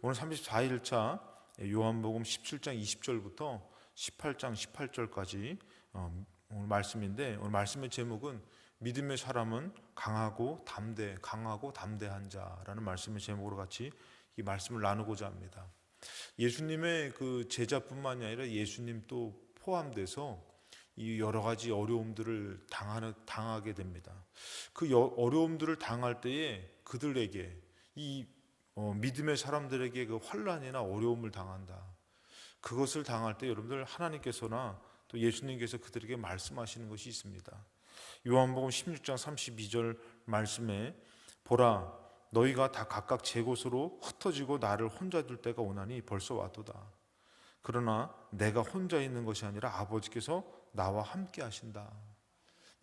오늘 34일차 요한복음 17장 20절부터 18장 18절까지 오늘 말씀인데, 오늘 말씀의 제목은 믿음의 사람은 강하고 담대한 자라는 말씀의 제목으로 같이 이 말씀을 나누고자 합니다. 예수님의 그 제자뿐만이 아니라 예수님도 포함돼서 이 여러 가지 어려움들을 당하게 됩니다. 그 어려움들을 당할 때에 그들에게 이 믿음의 사람들에게 그 환난이나 어려움을 당한다. 그것을 당할 때 여러분들 하나님께서나 또 예수님께서 그들에게 말씀하시는 것이 있습니다. 요한복음 16장 32절 말씀에 보라 너희가 다 각각 제 곳으로 흩어지고 나를 혼자 둘 때가 오나니 벌써 왔도다. 그러나 내가 혼자 있는 것이 아니라 아버지께서 나와 함께 하신다.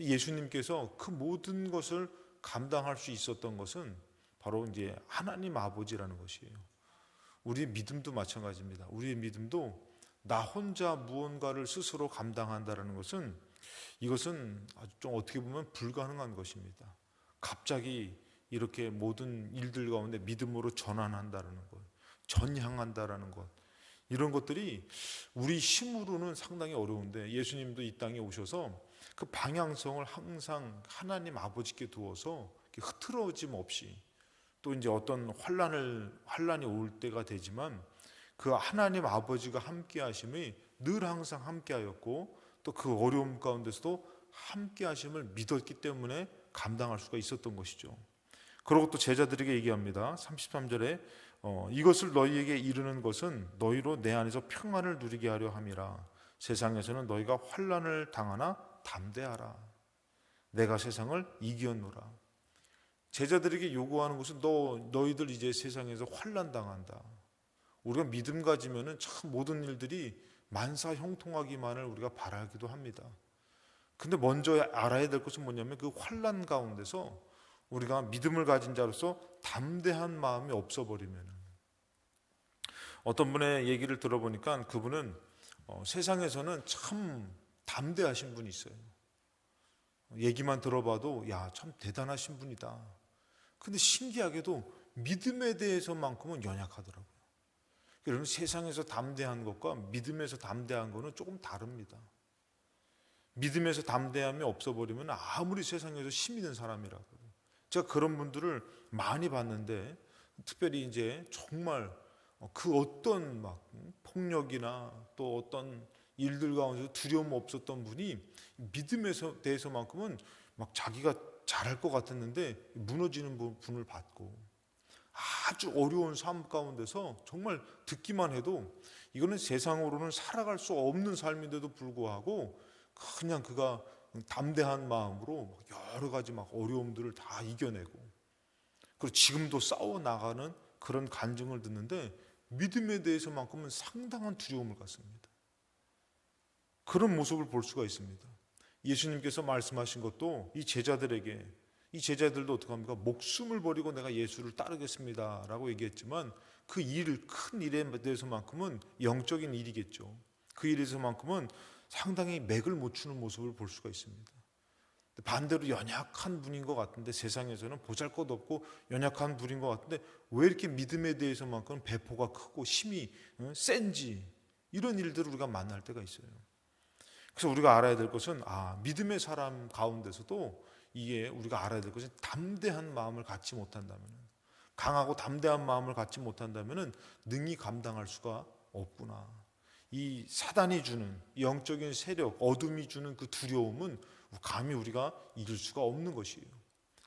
예수님께서 그 모든 것을 감당할 수 있었던 것은 바로 이제 하나님 아버지라는 것이에요. 우리의 믿음도 마찬가지입니다. 우리의 믿음도 나 혼자 무언가를 스스로 감당한다라는 것은 이것은 아주 좀 어떻게 보면 불가능한 것입니다. 갑자기 이렇게 모든 일들 가운데 믿음으로 전환한다라는 것, 전향한다라는 것, 이런 것들이 우리 힘으로는 상당히 어려운데 예수님도 이 땅에 오셔서 그 방향성을 항상 하나님 아버지께 두어서 흐트러짐 없이 또 이제 어떤 환란이 올 때가 되지만 그 하나님 아버지가 함께 하심이 늘 항상 함께 하였고 또 그 어려움 가운데서도 함께 하심을 믿었기 때문에 감당할 수가 있었던 것이죠. 그리고 또 제자들에게 얘기합니다. 33절에 이것을 너희에게 이르는 것은 너희로 내 안에서 평안을 누리게 하려 함이라. 세상에서는 너희가 환난을 당하나 담대하라. 내가 세상을 이겼노라. 제자들에게 요구하는 것은 너희들 이제 세상에서 환난 당한다. 우리가 믿음 가지면은 참 모든 일들이 만사형통하기만을 우리가 바라기도 합니다. 근데 먼저 알아야 될 것은 뭐냐면 그 환난 가운데서 우리가 믿음을 가진 자로서 담대한 마음이 없어버리면, 어떤 분의 얘기를 들어보니까 그분은 세상에서는 참 담대하신 분이 있어요. 얘기만 들어봐도 야, 참 대단하신 분이다. 근데 신기하게도 믿음에 대해서만큼은 연약하더라고요. 여러분, 세상에서 담대한 것과 믿음에서 담대한 것은 조금 다릅니다. 믿음에서 담대함이 없어버리면 아무리 세상에서 힘 있는 사람이라도, 제가 그런 분들을 많이 봤는데, 특별히 이제 정말 그 어떤 막 폭력이나 또 어떤 일들 가운데서 두려움 없었던 분이 믿음에서 대해서만큼은 막 자기가 잘할 것 같았는데 무너지는 분을 봤고, 아주 어려운 삶 가운데서 정말 듣기만 해도 이거는 세상으로는 살아갈 수 없는 삶인데도 불구하고 그냥 그가 담대한 마음으로 여러 가지 막 어려움들을 다 이겨내고, 그리고 지금도 싸워 나가는 그런 간증을 듣는데 믿음에 대해서만큼은 상당한 두려움을 갖습니다. 그런 모습을 볼 수가 있습니다. 예수님께서 말씀하신 것도 이 제자들에게, 이 제자들도 어떻게 합니까? 목숨을 버리고 내가 예수를 따르겠습니다 라고 얘기했지만 그 큰 일에 대해서만큼은 영적인 일이겠죠. 그 일에서만큼은 상당히 맥을 못 추는 모습을 볼 수가 있습니다. 반대로 연약한 분인 것 같은데, 세상에서는 보잘것없고 연약한 분인 것 같은데 왜 이렇게 믿음에 대해서만큼 배포가 크고 힘이 센지, 이런 일들을 우리가 만날 때가 있어요. 그래서 우리가 알아야 될 것은 믿음의 사람 가운데서도 이게 우리가 알아야 될 것은 담대한 마음을 갖지 못한다면, 강하고 담대한 마음을 갖지 못한다면 능히 감당할 수가 없구나. 이 사단이 주는 영적인 세력, 어둠이 주는 그 두려움은 감히 우리가 이길 수가 없는 것이에요.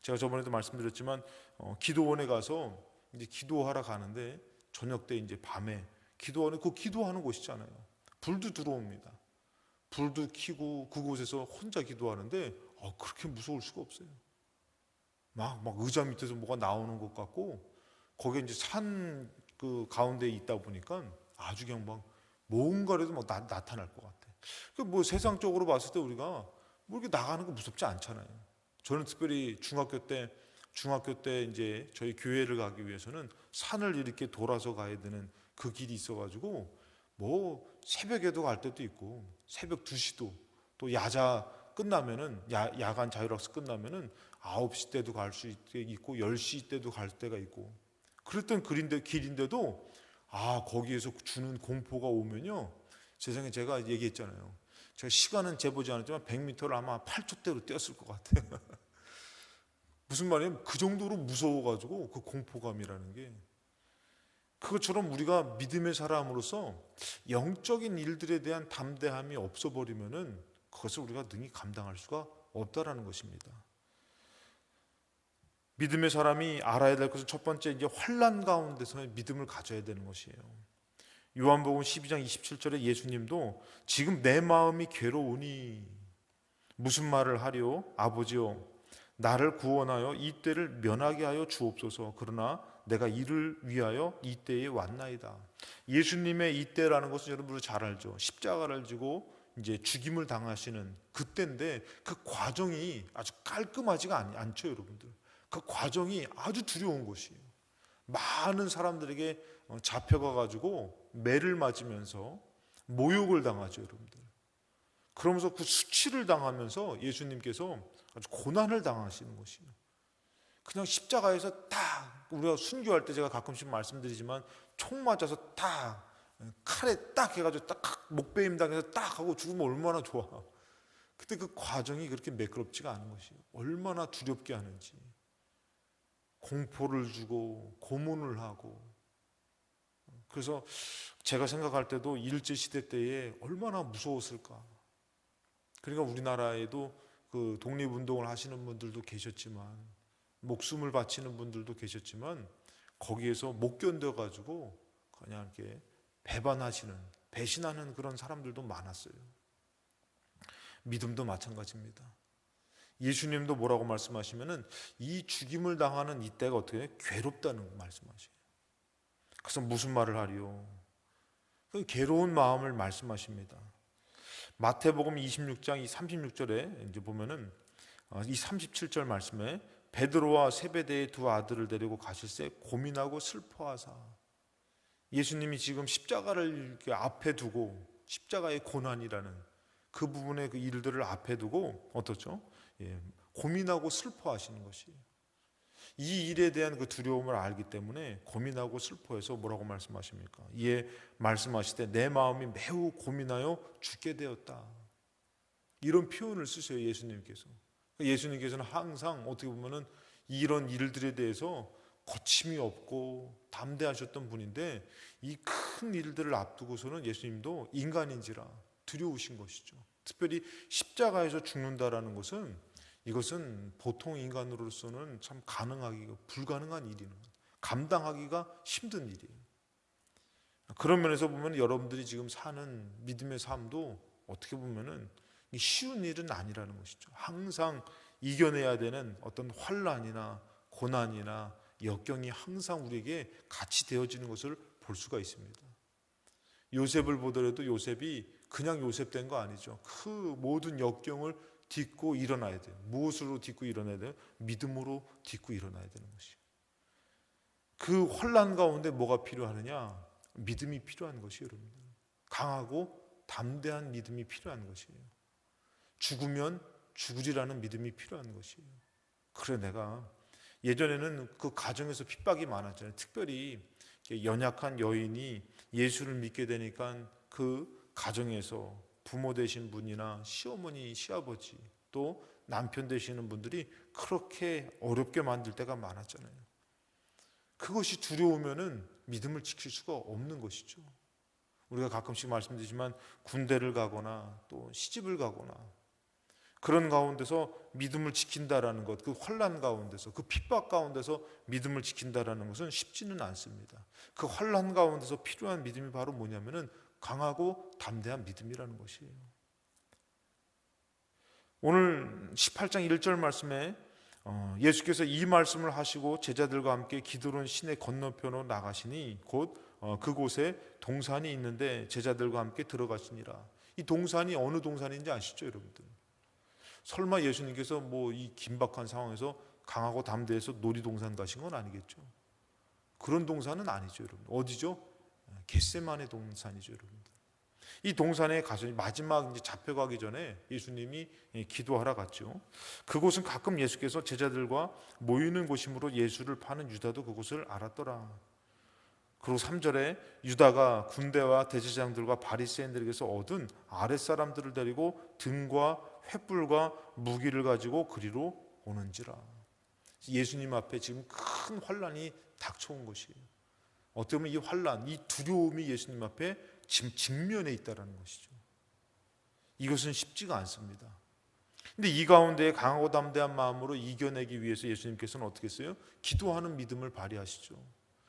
제가 저번에도 말씀드렸지만 기도원에 가서 이제 기도하러 가는데, 저녁 때 이제 밤에 기도원에, 그 기도하는 곳이잖아요. 불도 들어옵니다. 불도 켜고 그곳에서 혼자 기도하는데 그렇게 무서울 수가 없어요. 막 의자 밑에서 뭐가 나오는 것 같고, 거기에 이제 산 그 가운데에 있다 보니까 아주 그냥 막 뭔가라도 막 나타날 것 같아. 그 뭐 세상적으로 봤을 때 우리가 뭐 이렇게 나가는 거 무섭지 않잖아요. 저는 특별히 중학교 때 이제 저희 교회를 가기 위해서는 산을 이렇게 돌아서 가야 되는 그 길이 있어가지고 뭐 새벽에도 갈 때도 있고, 새벽 2시도, 또 야자 끝나면은 야간 자율학습 끝나면은 9시 때도 갈 수 있고 10시 때도 갈 때가 있고, 그랬던 길인데도 거기에서 주는 공포가 오면요, 세상에 제가 얘기했잖아요. 제가 시간은 재보지 않았지만 100m를 아마 8초대로 뛰었을 것 같아요. 무슨 말이냐면 그 정도로 무서워가지고 그 공포감이라는 게, 그것처럼 우리가 믿음의 사람으로서 영적인 일들에 대한 담대함이 없어버리면은 그것을 우리가 능히 감당할 수가 없다라는 것입니다. 믿음의 사람이 알아야 될 것은 첫 번째, 이제 환난 가운데서의 믿음을 가져야 되는 것이에요. 요한복음 12장 27절에 예수님도 지금 내 마음이 괴로우니 무슨 말을 하리요? 아버지요, 나를 구원하여 이 때를 면하게 하여 주옵소서. 그러나 내가 이를 위하여 이 때에 왔나이다. 예수님의 이 때라는 것은 여러분들 잘 알죠. 십자가를 지고 이제 죽임을 당하시는 그때인데, 그 과정이 아주 깔끔하지가 않죠, 여러분들. 그 과정이 아주 두려운 것이에요. 많은 사람들에게 잡혀가 가지고 매를 맞으면서 모욕을 당하죠, 여러분들. 그러면서 그 수치를 당하면서 예수님께서 아주 고난을 당하시는 것이에요. 그냥 십자가에서 딱, 우리가 순교할 때 제가 가끔씩 말씀드리지만 총 맞아서 딱 칼에 딱 해가지고 딱 목베임 당해서 딱 하고 죽으면 얼마나 좋아. 그때 그 과정이 그렇게 매끄럽지가 않은 것이에요. 얼마나 두렵게 하는지, 공포를 주고 고문을 하고. 그래서 제가 생각할 때도 일제시대 때에 얼마나 무서웠을까. 그러니까 우리나라에도 그 독립운동을 하시는 분들도 계셨지만, 목숨을 바치는 분들도 계셨지만, 거기에서 못 견뎌가지고 그냥 이렇게 배신하는 그런 사람들도 많았어요. 믿음도 마찬가지입니다. 예수님도 뭐라고 말씀하시면은 이 죽임을 당하는 이때가 어떻게 해요? 괴롭다는 말씀하셔요. 그래서 무슨 말을 하리요? 그 괴로운 마음을 말씀하십니다. 마태복음 26장 36절에 이제 보면은 이 37절 말씀에 베드로와 세베대의 두 아들을 데리고 가실새 고민하고 슬퍼하사, 예수님이 지금 십자가를 이렇게 앞에 두고, 십자가의 고난이라는 그 부분의 그 일들을 앞에 두고 어떻죠? 고민하고 슬퍼하시는 것이에요. 이 일에 대한 그 두려움을 알기 때문에 고민하고 슬퍼해서 뭐라고 말씀하십니까? 이에 말씀하시되 내 마음이 매우 고민하여 죽게 되었다. 이런 표현을 쓰세요, 예수님께서. 예수님께서는 항상 어떻게 보면은 이런 일들에 대해서 거침이 없고 담대하셨던 분인데, 이 큰 일들을 앞두고서는 예수님도 인간인지라 두려우신 것이죠. 특별히 십자가에서 죽는다라는 것은, 이것은 보통 인간으로서는 참 가능하기가 불가능한 일이에요. 감당하기가 힘든 일이에요. 그런 면에서 보면 여러분들이 지금 사는 믿음의 삶도 어떻게 보면은 쉬운 일은 아니라는 것이죠. 항상 이겨내야 되는 어떤 환난이나 고난이나 역경이 항상 우리에게 같이 되어지는 것을 볼 수가 있습니다. 요셉을 보더라도 요셉이 그냥 요셉 된 거 아니죠. 그 모든 역경을 딛고 일어나야 돼요. 무엇으로 딛고 일어나야 돼요? 믿음으로 딛고 일어나야 되는 것이에요. 그 환난 가운데 뭐가 필요하느냐? 믿음이 필요한 것이에요, 여러분들. 강하고 담대한 믿음이 필요한 것이에요. 죽으면 죽으리라는 믿음이 필요한 것이에요. 그래, 내가 예전에는 그 가정에서 핍박이 많았잖아요. 특별히 연약한 여인이 예수를 믿게 되니까 그 가정에서 부모 되신 분이나 시어머니, 시아버지, 또 남편 되시는 분들이 그렇게 어렵게 만들 때가 많았잖아요. 그것이 두려우면은 믿음을 지킬 수가 없는 것이죠. 우리가 가끔씩 말씀드리지만 군대를 가거나 또 시집을 가거나 그런 가운데서 믿음을 지킨다라는 것, 그 환난 가운데서, 그 핍박 가운데서 믿음을 지킨다라는 것은 쉽지는 않습니다. 그 환난 가운데서 필요한 믿음이 바로 뭐냐면은 강하고 담대한 믿음이라는 것이에요. 오늘 18장 1절 말씀에 예수께서 이 말씀을 하시고 제자들과 함께 기드론 시내 건너편으로 나가시니 곧 그곳에 동산이 있는데 제자들과 함께 들어가시니라. 이 동산이 어느 동산인지 아시죠, 여러분들? 설마 예수님께서 뭐 이 긴박한 상황에서 강하고 담대해서 놀이동산 가신 건 아니겠죠? 그런 동산은 아니죠, 여러분. 어디죠? 겟세마네 동산이죠, 여러분들. 이 동산에 가서 마지막 이제 잡혀가기 전에 예수님이 기도하러 갔죠. 그곳은 가끔 예수께서 제자들과 모이는 곳이므로 예수를 파는 유다도 그곳을 알았더라. 그리고 3절에 유다가 군대와 대제사장들과 바리새인들에게서 얻은 아랫사람들을 데리고 등과 횃불과 무기를 가지고 그리로 오는지라. 예수님 앞에 지금 큰 환란이 닥쳐온 것이에요. 어떻게 보면 이 환란, 이 두려움이 예수님 앞에 지금 직면해 있다는 것이죠. 이것은 쉽지가 않습니다. 근데 이 가운데 강하고 담대한 마음으로 이겨내기 위해서 예수님께서는 어떻게 했어요? 기도하는 믿음을 발휘하시죠.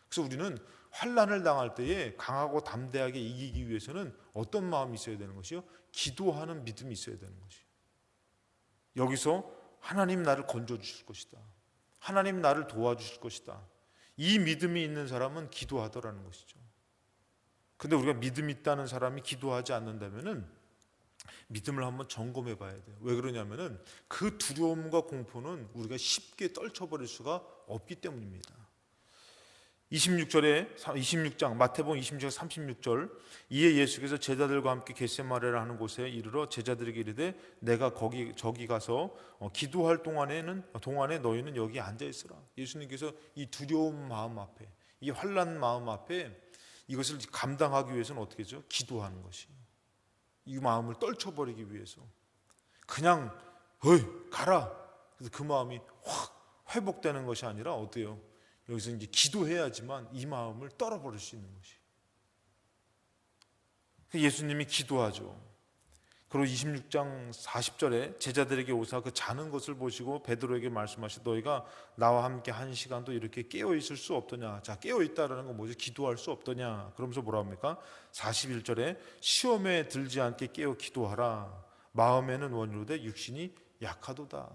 그래서 우리는 환난을 당할 때에 강하고 담대하게 이기기 위해서는 어떤 마음이 있어야 되는 것이요? 기도하는 믿음이 있어야 되는 것이요. 여기서 하나님 나를 건져주실 것이다. 하나님 나를 도와주실 것이다. 이 믿음이 있는 사람은 기도하더라는 것이죠. 근데 우리가 믿음 있다는 사람이 기도하지 않는다면은 믿음을 한번 점검해 봐야 돼요. 왜 그러냐면은 그 두려움과 공포는 우리가 쉽게 떨쳐버릴 수가 없기 때문입니다. 26장 마태복음 26장 36절 이에 예수께서 제자들과 함께 겟세마네라 하는 곳에 이르러 제자들에게 이르되 내가 저기 가서 기도할 동안에 너희는 여기 앉아 있으라. 예수님께서 이 두려운 마음 앞에, 이 환난 마음 앞에 이것을 감당하기 위해서는 어떻게 하죠? 기도하는 것이. 이 마음을 떨쳐버리기 위해서 그냥 가라. 그래서 그 마음이 확 회복되는 것이 아니라 어때요? 여기서 이제 기도해야지만 이 마음을 떨어버릴 수 있는 것이. 예수님이 기도하죠. 그리고 26장 40절에 제자들에게 오사 그 자는 것을 보시고 베드로에게 말씀하시 너희가 나와 함께 한 시간도 이렇게 깨어 있을 수 없더냐. 자, 깨어 있다라는 건 뭐지? 기도할 수 없더냐. 그러면서 뭐라 합니까? 41절에 시험에 들지 않게 깨어 기도하라. 마음에는 원이로되 육신이 약하도다.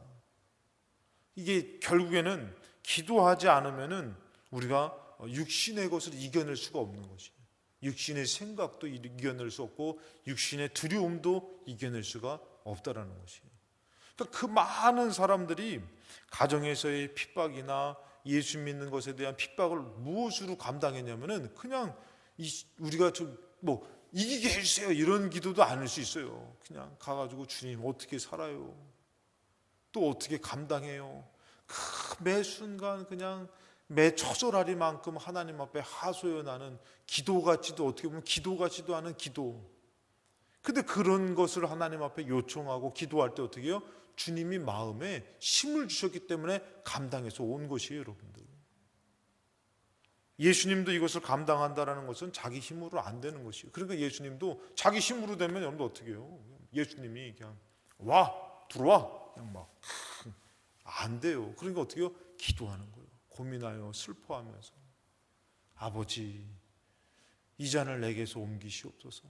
이게 결국에는 기도하지 않으면은 우리가 육신의 것을 이겨낼 수가 없는 것이에요. 육신의 생각도 이겨낼 수 없고 육신의 두려움도 이겨낼 수가 없다라는 것이에요. 그러니까 그 많은 사람들이 가정에서의 핍박이나 예수 믿는 것에 대한 핍박을 무엇으로 감당했냐면은 그냥 우리가 좀 이기게 해주세요 이런 기도도 안 할 수 있어요. 그냥 가가지고 주님 어떻게 살아요? 또 어떻게 감당해요? 매 순간 그냥 매 처절하리만큼 하나님 앞에 하소연 하는 기도 같지도 어떻게 보면 기도 같지도 않은 기도. 근데 그런 것을 하나님 앞에 요청하고 기도할 때 어떻게 해요? 주님이 마음에 힘을 주셨기 때문에 감당해서 온 것이에요, 여러분들. 예수님도 이것을 감당한다는 것은 자기 힘으로 안 되는 것이에요. 그러니까 예수님도 자기 힘으로 되면 여러분들 어떻게 해요? 예수님이 그냥 들어와 그냥 막 안 돼요. 그러니까 어떻게 해요? 기도하는 거예요. 고민하여 슬퍼하면서 아버지 이 잔을 내게서 옮기시옵소서.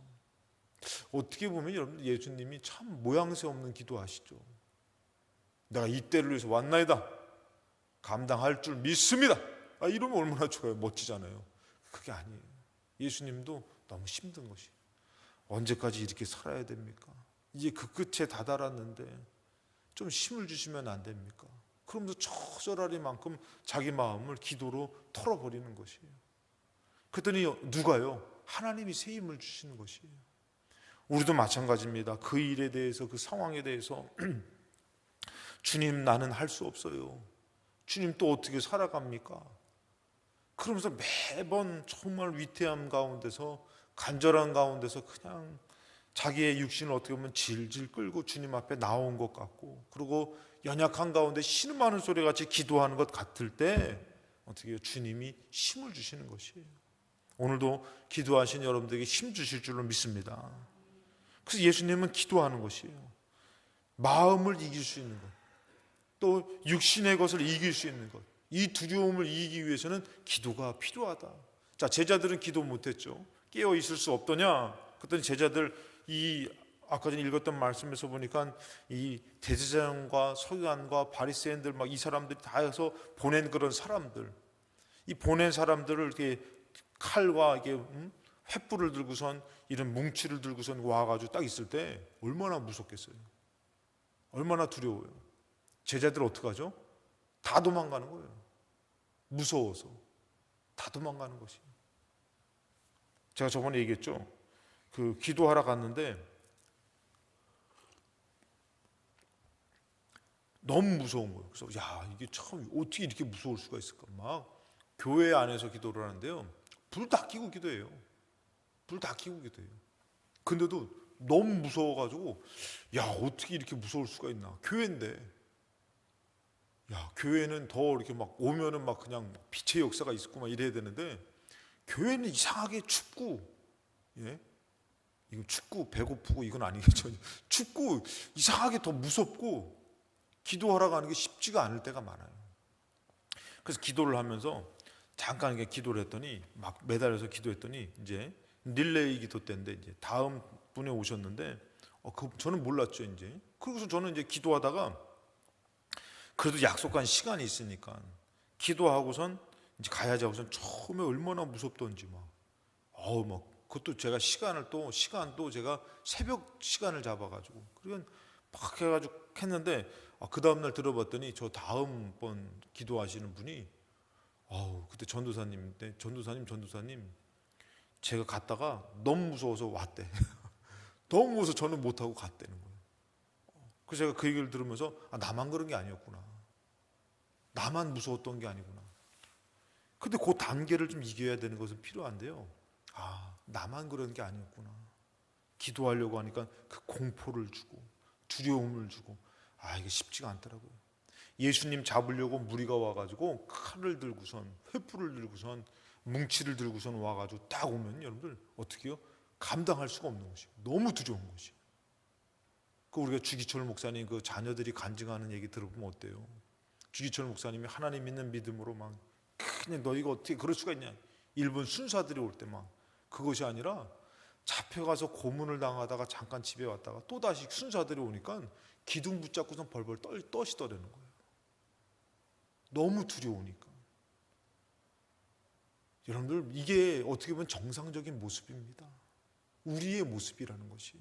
어떻게 보면 여러분 예수님이 참 모양새 없는 기도하시죠. 내가 이때를 위해서 왔나이다. 감당할 줄 믿습니다. 이러면 얼마나 좋아요. 멋지잖아요. 그게 아니에요. 예수님도 너무 힘든 것이에요. 언제까지 이렇게 살아야 됩니까? 이제 그 끝에 다다랐는데 좀 힘을 주시면 안 됩니까? 그러면서 처절하리만큼 자기 마음을 기도로 털어버리는 것이에요. 그랬더니 누가요? 하나님이 새 힘을 주시는 것이에요. 우리도 마찬가지입니다. 그 일에 대해서 그 상황에 대해서 주님 나는 할 수 없어요. 주님 또 어떻게 살아갑니까? 그러면서 매번 정말 위태함 가운데서 간절한 가운데서 그냥 자기의 육신을 어떻게 보면 질질 끌고 주님 앞에 나온 것 같고 그리고 연약한 가운데 신음하는 소리 같이 기도하는 것 같을 때 어떻게 해요? 주님이 힘을 주시는 것이에요. 오늘도 기도하신 여러분들에게 힘 주실 줄로 믿습니다. 그래서 예수님은 기도하는 것이에요. 마음을 이길 수 있는 것, 또 육신의 것을 이길 수 있는 것, 이 두려움을 이기기 위해서는 기도가 필요하다. 자, 제자들은 기도 못했죠. 깨어 있을 수 없더냐? 그랬더니 제자들 아까 전에 읽었던 말씀에서 보니까 이 대제사장과 서기관과 바리새인들 막 이 사람들이 다 해서 보낸 그런 사람들, 이 보낸 사람들을 이렇게 칼과 이게 횃불을 들고선 이런 뭉치를 들고선 와가지고 딱 있을 때 얼마나 무섭겠어요. 얼마나 두려워요. 제자들 어떡하죠? 다 도망가는 거예요. 무서워서 다 도망가는 것이에요. 제가 저번에 얘기했죠. 그 기도하러 갔는데 너무 무서운 거예요. 그래서 야, 이게 참 어떻게 이렇게 무서울 수가 있을까? 막 교회 안에서 기도를 하는데요, 불 다 켜고 기도해요. 불 다 켜고 기도해요. 근데도 너무 무서워가지고 야, 어떻게 이렇게 무서울 수가 있나? 교회인데, 야, 교회는 더 이렇게 막 오면은 막 그냥 빛의 역사가 있고 막 이래야 되는데, 교회는 이상하게 춥고, 예, 이거 춥고 배고프고 이건 아니겠죠. 춥고 이상하게 더 무섭고 기도하러 가는 게 쉽지가 않을 때가 많아요. 그래서 기도를 하면서 잠깐 이렇게 기도를 했더니, 막 매달려서 기도했더니 이제 릴레이 기도 때인데 이제 다음 분이 오셨는데, 저는 몰랐죠 이제. 그래서 저는 이제 기도하다가 그래도 약속한 시간이 있으니까 기도하고선 이제 가야지 하고선 처음에 얼마나 무섭던지 막 그것도 제가 시간도 제가 새벽 시간을 잡아가지고 그러면 막 해가지고 했는데, 그 다음날 들어봤더니 저 다음번 기도하시는 분이 그때 전도사님 제가 갔다가 너무 무서워서 왔대. 너무 무서워서 저는 못하고 갔다는 거예요. 그래서 제가 그 얘기를 들으면서 나만 그런 게 아니었구나, 나만 무서웠던 게 아니구나. 근데 그 단계를 좀 이겨야 되는 것은 필요한데요, 나만 그런 게 아니었구나. 기도하려고 하니까 그 공포를 주고 두려움을 주고 이게 쉽지가 않더라고요. 예수님 잡으려고 무리가 와가지고 칼을 들고선, 횃불을 들고선, 뭉치를 들고선 와가지고 딱 오면 여러분들 어떻게 해요? 감당할 수가 없는 것이에요. 너무 두려운 것이에요. 우리가 주기철 목사님 그 자녀들이 간증하는 얘기 들어보면 어때요? 주기철 목사님이 하나님 믿는 믿음으로 막 그냥 너희가 어떻게 그럴 수가 있냐, 일본 순사들이 올 때 막 그것이 아니라 잡혀가서 고문을 당하다가 잠깐 집에 왔다가 또다시 순사들이 오니까 기둥 붙잡고선 벌벌 떠시더라는 거예요. 너무 두려우니까. 여러분들, 이게 어떻게 보면 정상적인 모습입니다. 우리의 모습이라는 것이.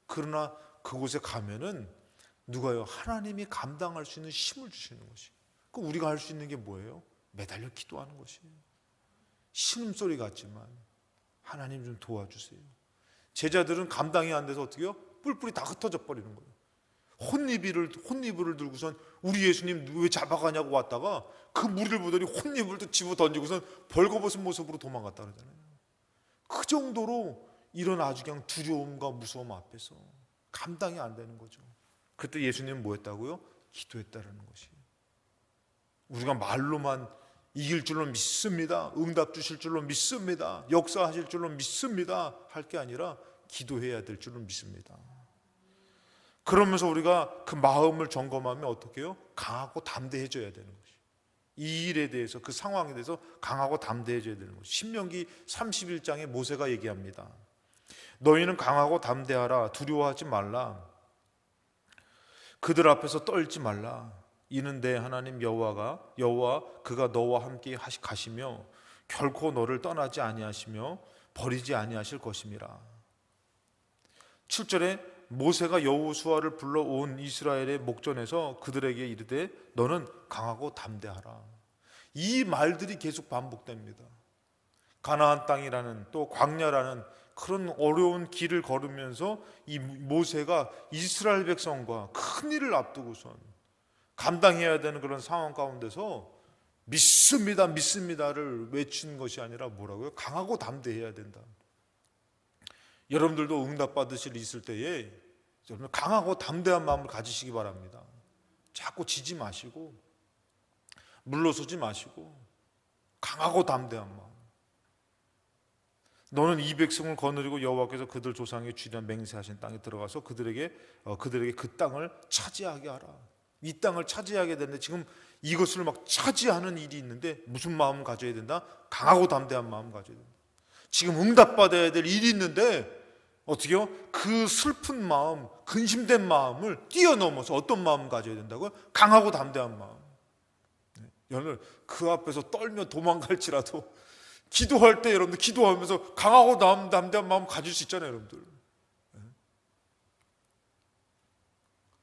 그러나 그곳에 가면은 누가요? 하나님이 감당할 수 있는 힘을 주시는 것이. 그 우리가 할 수 있는 게 뭐예요? 매달려 기도하는 것이에요. 신음소리 같지만 하나님 좀 도와주세요. 제자들은 감당이 안 돼서 어떻게 해요? 뿔뿔이 다 흩어져 버리는 거예요. 혼니부를 들고선 우리 예수님 왜 잡아가냐고 왔다가 그 무리를 보더니 혼니부도 집어 던지고선 벌거벗은 모습으로 도망갔다 그러잖아요. 그 정도로 이런 아주 그냥 두려움과 무서움 앞에서 감당이 안 되는 거죠. 그때 예수님은 뭐 했다고요? 기도했다라는 것이. 우리가 말로만 이길 줄로 믿습니다, 응답 주실 줄로 믿습니다, 역사하실 줄로 믿습니다 할 게 아니라 기도해야 될 줄로 믿습니다. 그러면서 우리가 그 마음을 점검하면 어떻게 해요? 강하고 담대해져야 되는 것이. 이 일에 대해서, 그 상황에 대해서 강하고 담대해져야 되는 것이. 신명기 31장에 모세가 얘기합니다. 너희는 강하고 담대하라. 두려워하지 말라. 그들 앞에서 떨지 말라. 이는 내 하나님 여호와 그가 너와 함께 가시며 결코 너를 떠나지 아니하시며 버리지 아니하실 것임이라. 7절에 모세가 여호수아를 불러온 이스라엘의 목전에서 그들에게 이르되 너는 강하고 담대하라. 이 말들이 계속 반복됩니다. 가나안 땅이라는, 또 광야라는 그런 어려운 길을 걸으면서 이 모세가 이스라엘 백성과 큰 일을 앞두고선 감당해야 되는 그런 상황 가운데서 믿습니다, 믿습니다를 외친 것이 아니라 뭐라고요? 강하고 담대해야 된다. 여러분들도 응답 받으실 일 있을 때에 여러분 강하고 담대한 마음을 가지시기 바랍니다. 자꾸 지지 마시고 물러서지 마시고 강하고 담대한 마음. 너는 이 백성을 거느리고 여호와께서 그들 조상에게 주리라 맹세하신 땅에 들어가서 그들에게 그 땅을 차지하게 하라. 이 땅을 차지하게 되는데 지금 이것을 막 차지하는 일이 있는데 무슨 마음을 가져야 된다? 강하고 담대한 마음을 가져야 된다. 지금 응답받아야 될 일이 있는데 어떻게요? 그 슬픈 마음, 근심된 마음을 뛰어넘어서 어떤 마음을 가져야 된다고요? 강하고 담대한 마음. 여러분들 그 앞에서 떨며 도망갈지라도 기도할 때 여러분들 기도하면서 강하고 담대한 마음 가질 수 있잖아요, 여러분들.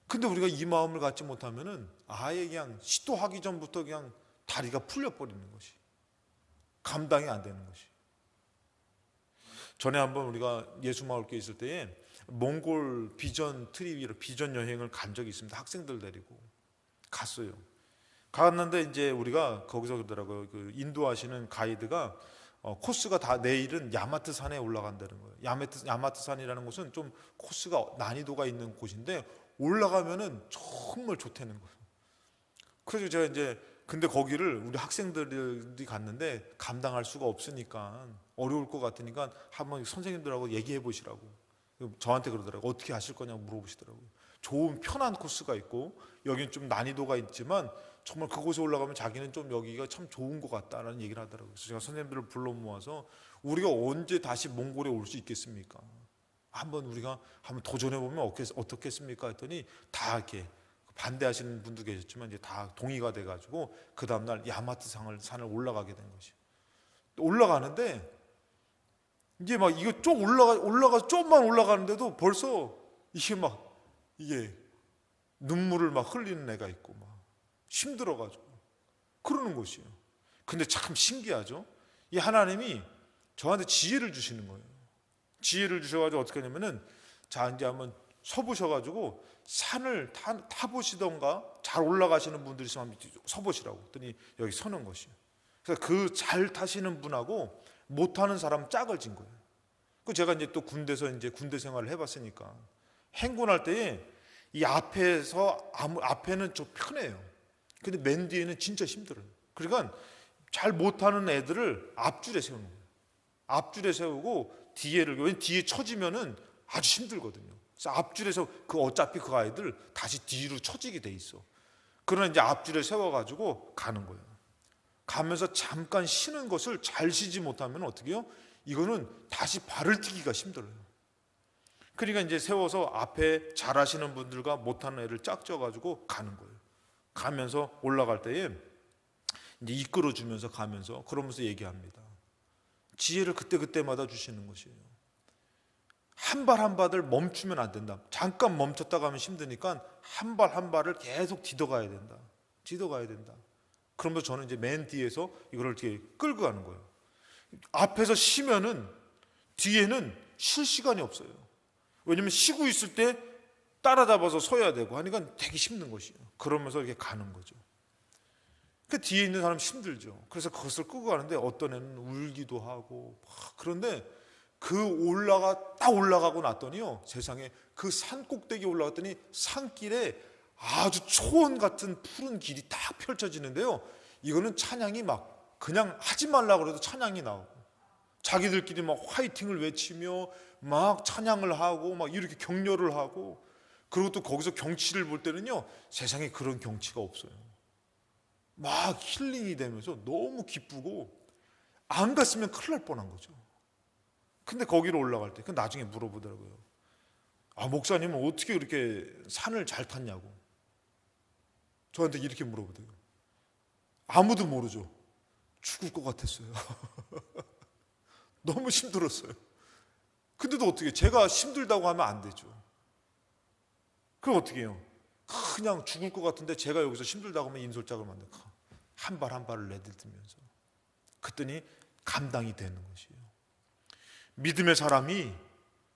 근데 우리가 이 마음을 갖지 못하면은 아예 그냥 시도하기 전부터 그냥 다리가 풀려 버리는 것이, 감당이 안 되는 것이. 전에 한번 우리가 예수마을교회 있을 때에 몽골 비전 트립이라 비전 여행을 간 적이 있습니다. 학생들 데리고 갔어요. 갔는데 이제 우리가 거기서 그러더라고요. 그 인도하시는 가이드가 코스가 다 내일은 야마트 산에 올라간다는 거예요. 야마트 산이라는 곳은 좀 코스가 난이도가 있는 곳인데 올라가면은 정말 좋다는 거예요. 그래서 제가 이제 근데 거기를 우리 학생들이 갔는데 감당할 수가 없으니까 어려울 것 같으니까 한번 선생님들하고 얘기해 보시라고 저한테 그러더라고요. 어떻게 하실 거냐고 물어보시더라고요. 좋은 편한 코스가 있고 여기는 좀 난이도가 있지만 정말 그곳에 올라가면 자기는 좀 여기가 참 좋은 것 같다라는 얘기를 하더라고요. 그래서 제가 선생님들을 불러 모아서 우리가 언제 다시 몽골에 올 수 있겠습니까? 우리가 한번 도전해 보면 어떻겠습니까? 했더니 다 이렇게 반대하시는 분도 계셨지만 이제 다 동의가 돼가지고 그 다음날 야마트 산을 올라가게 된 것이에요. 올라가는데 이제 막 이거 좀 올라가 조금만 올라가는데도 벌써 이게 눈물을 막 흘리는 애가 있고 막 힘들어가지고 그러는 것이에요. 근데 참 신기하죠. 이 하나님이 저한테 지혜를 주시는 거예요. 지혜를 주셔가지고 어떻게 하냐면은 자 이제 한번 서보셔가지고 산을 타보시던가 잘 올라가시는 분들이 있으면 한번 서보시라고 했더니 여기 서는 것이에요. 그래서 그 잘 타시는 분하고 못하는 사람 짝을 진 거예요. 그 제가 이제 또 군대에서 이제 군대 생활을 해봤으니까 행군할 때에 이 앞에는 좀 편해요. 근데 맨 뒤에는 진짜 힘들어요. 그러니까 잘 못하는 애들을 앞줄에 세우는 거예요. 앞줄에 세우고 뒤에 처지면은 아주 힘들거든요. 그래서 앞줄에서 어차피 그 아이들 다시 뒤로 처지게 돼 있어. 그러나 이제 앞줄에 세워가지고 가는 거예요. 가면서 잠깐 쉬는 것을 잘 쉬지 못하면 어떻게 해요? 이거는 다시 발을 띄기가 힘들어요. 그러니까 이제 세워서 앞에 잘하시는 분들과 못하는 애를 짝져가지고 가는 거예요. 가면서 올라갈 때에 이제 이끌어주면서 가면서 그러면서 얘기합니다. 지혜를 그때마다 주시는 것이에요. 한 발 한 발을 멈추면 안 된다. 잠깐 멈췄다 가면 힘드니까 한 발 한 발을 계속 디뎌가야 된다. 그러면서 저는 이제 맨 뒤에서 이거를 이렇게 끌고 가는 거예요. 앞에서 쉬면은 뒤에는 쉴 시간이 없어요. 왜냐면 쉬고 있을 때 따라잡아서 서야 되고 하니까 되게 힘든 것이에요. 그러면서 이렇게 가는 거죠. 그 뒤에 있는 사람 힘들죠. 그래서 그것을 끌고 가는데 어떤 애는 울기도 하고 그런데 딱 올라가고 났더니요, 세상에 그 산 꼭대기 올라갔더니 산길에 아주 초원 같은 푸른 길이 딱 펼쳐지는데요. 이거는 찬양이 막 그냥 하지 말라고 해도 찬양이 나오고 자기들끼리 막 화이팅을 외치며 막 찬양을 하고 막 이렇게 격려를 하고 그리고 또 거기서 경치를 볼 때는요, 세상에 그런 경치가 없어요. 막 힐링이 되면서 너무 기쁘고 안 갔으면 큰일 날 뻔한 거죠. 근데 거기로 올라갈 때 나중에 물어보더라고요. 목사님은 어떻게 그렇게 산을 잘 탔냐고 저한테 이렇게 물어보더라고요. 아무도 모르죠. 죽을 것 같았어요. 너무 힘들었어요. 근데도 어떻게 제가 힘들다고 하면 안 되죠. 그럼 어떻게 해요? 그냥 죽을 것 같은데 제가 여기서 힘들다고 하면 인솔짝을 만들고 한 발 한 발을 내딛으면서 그랬더니 감당이 되는 것이에요. 믿음의 사람이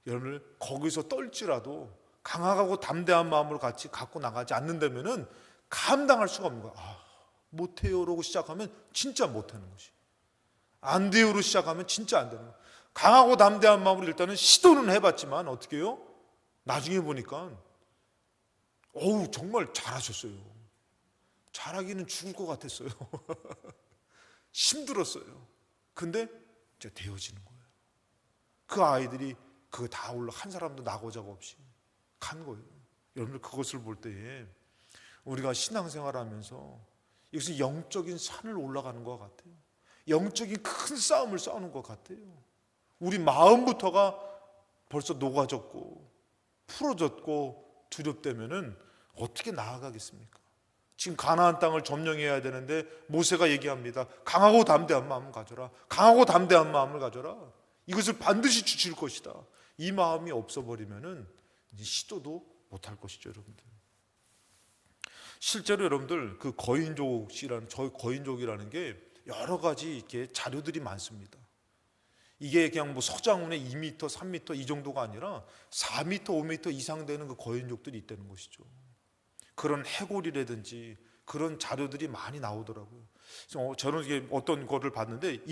여러분들 거기서 떨지라도 강하고 담대한 마음을 같이 갖고 나가지 않는다면은 감당할 수가 없는 거야. 못해요라고 시작하면 진짜 못하는 것이. 안 돼요로 시작하면 진짜 안 되는 거야. 강하고 담대한 마음으로 일단은 시도는 해봤지만 어떻게 해요? 나중에 보니까 정말 잘하셨어요. 잘하기는 죽을 것 같았어요. 힘들었어요. 근데 이제 되어지는 거예요. 그 아이들이 그거 다 한 사람도 나고자가 없이 간 거예요. 여러분들 그것을 볼 때에 우리가 신앙생활하면서 이것은 영적인 산을 올라가는 것 같아요. 영적인 큰 싸움을 싸우는 것 같아요. 우리 마음부터가 벌써 녹아졌고 풀어졌고 두렵다면은 어떻게 나아가겠습니까? 지금 가나안 땅을 점령해야 되는데 모세가 얘기합니다. 강하고 담대한 마음을 가져라. 강하고 담대한 마음을 가져라. 이것을 반드시 주실 것이다. 이 마음이 없어버리면은 이제 시도도 못할 것이죠, 여러분들. 실제로 여러분들 그 거인족이라는 게 여러 가지 이렇게 자료들이 많습니다. 이게 그냥 뭐 서장훈의 2m, 3m 이 정도가 아니라 4m, 5m 이상 되는 그 거인족들이 있다는 것이죠. 그런 해골이라든지 그런 자료들이 많이 나오더라고요. 그래서 저는 이게 어떤 거를 봤는데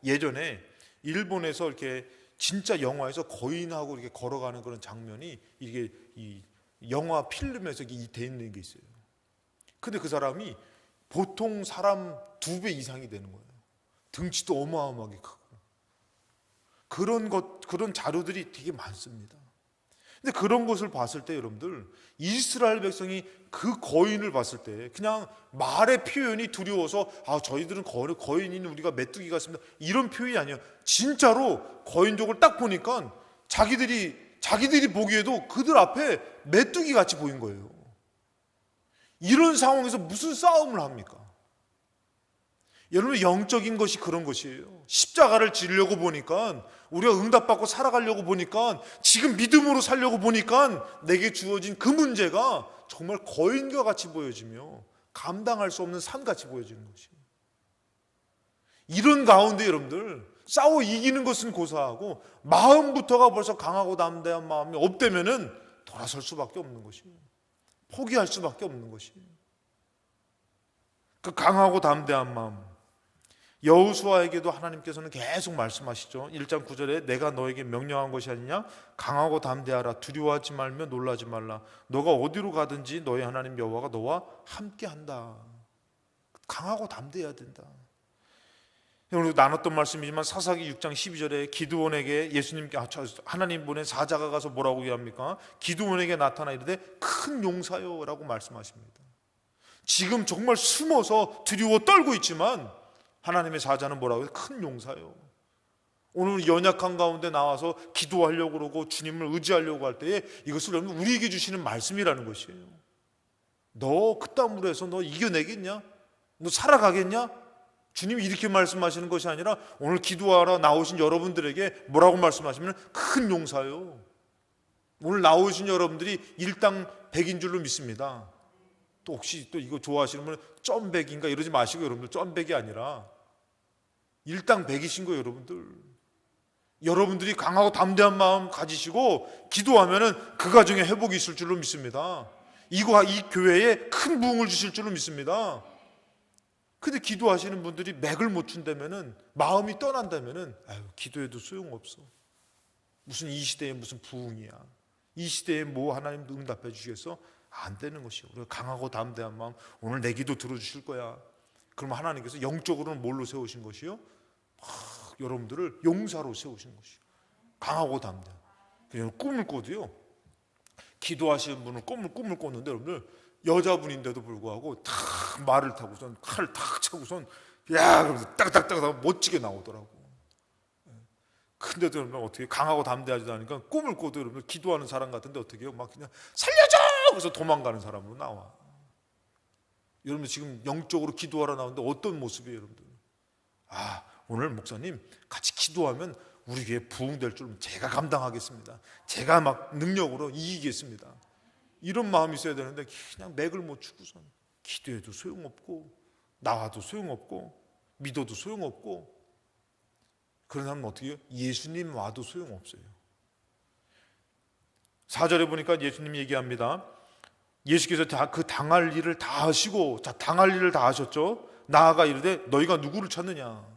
예전에 일본에서 이렇게 진짜 영화에서 거인하고 이렇게 걸어가는 그런 장면이 이게 이 영화 필름에서 이게 돼 있는 게 있어요. 근데 그 사람이 보통 사람 2배 이상이 되는 거예요. 등치도 어마어마하게 크고. 그런 자료들이 되게 많습니다. 근데 그런 것을 봤을 때 여러분들, 이스라엘 백성이 그 거인을 봤을 때 그냥 말의 표현이 두려워서 저희들은 거인이니 우리가 메뚜기 같습니다, 이런 표현이 아니에요. 진짜로 거인족을 딱 보니까 자기들이 보기에도 그들 앞에 메뚜기 같이 보인 거예요. 이런 상황에서 무슨 싸움을 합니까? 여러분, 영적인 것이 그런 것이에요. 십자가를 지려고 보니까, 우리가 응답받고 살아가려고 보니까, 지금 믿음으로 살려고 보니까 내게 주어진 그 문제가 정말 거인과 같이 보여지며 감당할 수 없는 산같이 보여지는 것이에요. 이런 가운데 여러분들, 싸워 이기는 것은 고사하고 마음부터가 벌써 강하고 담대한 마음이 없다면은 돌아설 수밖에 없는 것이에요. 포기할 수밖에 없는 것이에요. 그 강하고 담대한 마음, 여호수아에게도 하나님께서는 계속 말씀하시죠. 1장 9절에 내가 너에게 명령한 것이 아니냐? 강하고 담대하라. 두려워하지 말며 놀라지 말라. 너가 어디로 가든지 너의 하나님 여호와가 너와 함께한다. 강하고 담대해야 된다. 오늘 나눴던 말씀이지만 사사기 6장 12절에 기드온에게 하나님 보낸 사자가 가서 뭐라고 얘기합니까? 기드온에게 나타나 이르되 큰 용사요 라고 말씀하십니다. 지금 정말 숨어서 두려워 떨고 있지만 하나님의 사자는 뭐라고 해요? 큰 용사요. 오늘 연약한 가운데 나와서 기도하려고 그러고 주님을 의지하려고 할 때에 이것을 우리에게 주시는 말씀이라는 것이에요. 너 그따구로 해서 너 이겨내겠냐? 너 살아가겠냐? 주님이 이렇게 말씀하시는 것이 아니라 오늘 기도하러 나오신 여러분들에게 뭐라고 말씀하시면 큰 용사요. 오늘 나오신 여러분들이 일당 100인 줄로 믿습니다. 또 혹시 또 이거 좋아하시는 분은 점백인가 이러지 마시고 여러분들, 점백이 아니라 일당 100이신 거예요. 여러분들이 강하고 담대한 마음 가지시고 기도하면은 그 가정에 회복이 있을 줄로 믿습니다. 이 교회에 큰 부흥을 주실 줄로 믿습니다. 근데 기도하시는 분들이 맥을 못 춘다면은, 마음이 떠난다면은 기도해도 소용없어. 무슨 이 시대에 무슨 부흥이야, 이 시대에 뭐 하나님도 응답해 주시겠어? 안 되는 것이에요. 우리가 강하고 담대한 마음, 오늘 내 기도 들어주실 거야. 그러면 하나님께서 영적으로는 뭘로 세우신 것이요? 여러분들을 용사로 세우신 것이요. 강하고 담대한. 그냥 꿈을 꿔도요, 기도하시는 분은 꿈을 꿨는데 여러분들, 여자분인데도 불구하고 탁 말을 타고선 칼을 탁 차고선 그러면서 딱딱딱 멋지게 나오더라고. 근데도 여러분 어떻게 강하고 담대하지도 않으니까 꿈을 꿔도 여러분 기도하는 사람 같은데 어떻게 해요? 막 그냥 살려줘! 그래서 도망가는 사람으로 나와. 여러분 지금 영적으로 기도하러 나오는데 어떤 모습이에요, 여러분들? 오늘 목사님 같이 기도하면 우리 교회 부흥될 줄 제가 감당하겠습니다. 제가 막 능력으로 이기겠습니다. 이런 마음이 있어야 되는데 그냥 맥을 못 추고선 기도해도 소용없고 나와도 소용없고 믿어도 소용없고, 그런 사람은 어떻게 해요? 예수님 와도 소용없어요. 4절에 보니까 예수님이 얘기합니다. 예수께서 그 당할 일을 다 하시고, 당할 일을 다 하셨죠. 나아가 이르되 너희가 누구를 찾느냐?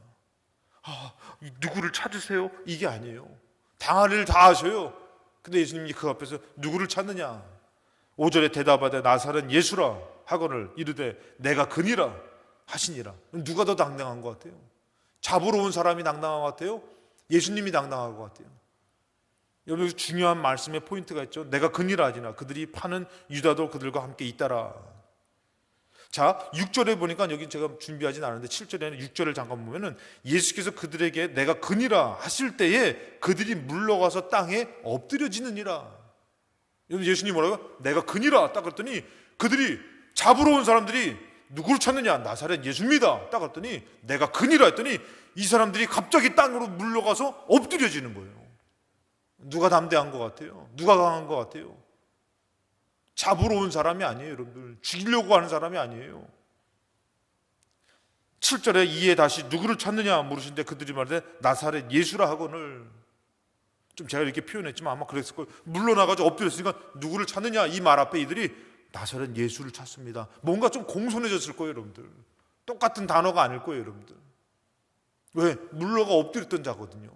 누구를 찾으세요? 이게 아니에요. 당할 일을 다 하셔요. 근데 예수님이 그 앞에서 누구를 찾느냐? 5절에 대답하되 나사렛 예수라 하거늘 이르되 내가 그니라 하시니라. 누가 더 당당한 것 같아요? 잡으러 온 사람이 당당한 것 같아요? 예수님이 당당한 것 같아요? 여기 중요한 말씀의 포인트가 있죠. 내가 그니라 하지나 그들이 파는 유다도 그들과 함께 있다라. 자, 6절에 보니까 여기 제가 준비하진 않았는데 7절에는 6절을 잠깐 보면은 예수께서 그들에게 내가 그니라 하실 때에 그들이 물러가서 땅에 엎드려지느니라. 예수님이 뭐라고요? 내가 그니라 딱 그랬더니 그들이 잡으러 온 사람들이 누구를 찾느냐? 나사렛 예수입니다. 딱 그랬더니 내가 그니라 했더니 이 사람들이 갑자기 땅으로 물러가서 엎드려지는 거예요. 누가 담대한 것 같아요? 누가 강한 것 같아요? 잡으러 온 사람이 아니에요, 여러분들. 죽이려고 하는 사람이 아니에요. 7절에 이에 다시 누구를 찾느냐 물으시는데 그들이 말하되 나사렛 예수라 하거늘. 좀 제가 이렇게 표현했지만 아마 그랬을 거예요. 물러나가지고 엎드렸으니까 누구를 찾느냐 이 말 앞에 이들이 나사렛 예수를 찾습니다. 뭔가 좀 공손해졌을 거예요, 여러분들. 똑같은 단어가 아닐 거예요, 여러분들. 왜? 물러가 엎드렸던 자거든요.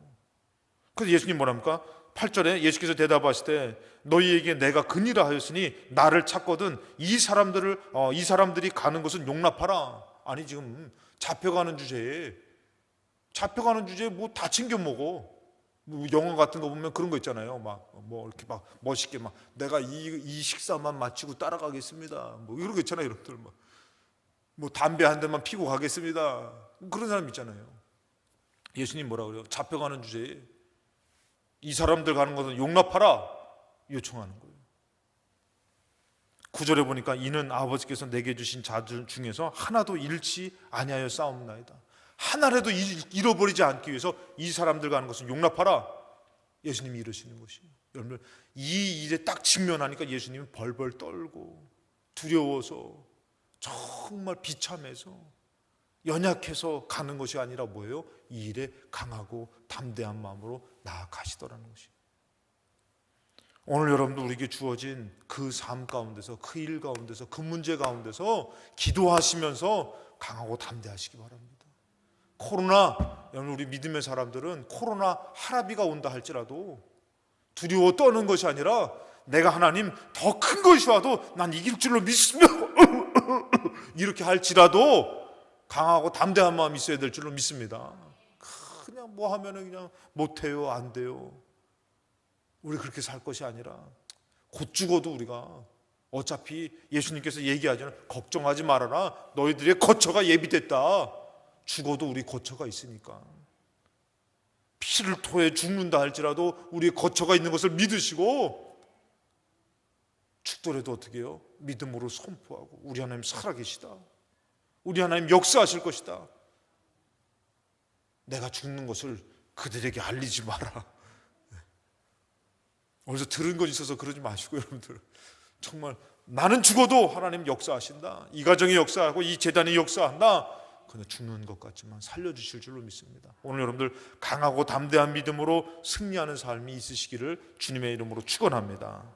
그래서 예수님 뭐랍니까? 8절에 예수께서 대답하실 때 너희에게 내가 근이라 하였으니 나를 찾거든 이 사람들이 가는 것은 용납하라. 아니 지금 잡혀가는 주제에 뭐 다 챙겨 먹어. 뭐 영화 같은 거 보면 그런 거 있잖아요. 막 뭐 이렇게 막 멋있게 막 내가 이 식사만 마치고 따라가겠습니다. 뭐 이런 거 있잖아요, 여러분들. 뭐 담배 한 대만 피고 가겠습니다. 그런 사람 있잖아요. 예수님 뭐라 그래요? 잡혀가는 주제에 이 사람들 가는 것은 용납하라 요청하는 거예요. 9절에 보니까 이는 아버지께서 내게 주신 자 중에서 하나도 잃지 아니하여 싸움나이다. 하나라도 잃어버리지 않기 위해서 이 사람들 가는 것은 용납하라. 예수님이 이러시는 것이에요. 여러분 이 일에 딱 직면하니까 예수님은 벌벌 떨고 두려워서 정말 비참해서 연약해서 가는 것이 아니라 뭐예요? 이 일에 강하고 담대한 마음으로 나아가시더라는 것이에요. 오늘 여러분도 우리에게 주어진 그 삶 가운데서 그 일 가운데서 그 문제 가운데서 기도하시면서 강하고 담대하시기 바랍니다. 코로나, 여러분 우리 믿음의 사람들은 코로나 하라비가 온다 할지라도 두려워 떠는 것이 아니라 내가 하나님 더 큰 것이 와도 난 이길 줄로 믿으며 이렇게 할지라도 강하고 담대한 마음이 있어야 될 줄로 믿습니다. 그냥 뭐 하면은 그냥 못해요, 안 돼요. 우리 그렇게 살 것이 아니라 곧 죽어도 우리가 어차피 예수님께서 얘기하잖아요. 걱정하지 말아라. 너희들의 거처가 예비됐다. 죽어도 우리 거처가 있으니까. 피를 토해 죽는다 할지라도 우리의 거처가 있는 것을 믿으시고 죽더라도 어떻게 해요? 믿음으로 선포하고 우리 하나님 살아계시다. 우리 하나님 역사하실 것이다. 내가 죽는 것을 그들에게 알리지 마라. 어디서 들은 것 있어서 그러지 마시고 여러분들 정말 나는 죽어도 하나님 역사하신다. 이 가정이 역사하고 이 재단이 역사한다. 그냥 죽는 것 같지만 살려주실 줄로 믿습니다. 오늘 여러분들 강하고 담대한 믿음으로 승리하는 삶이 있으시기를 주님의 이름으로 축원합니다.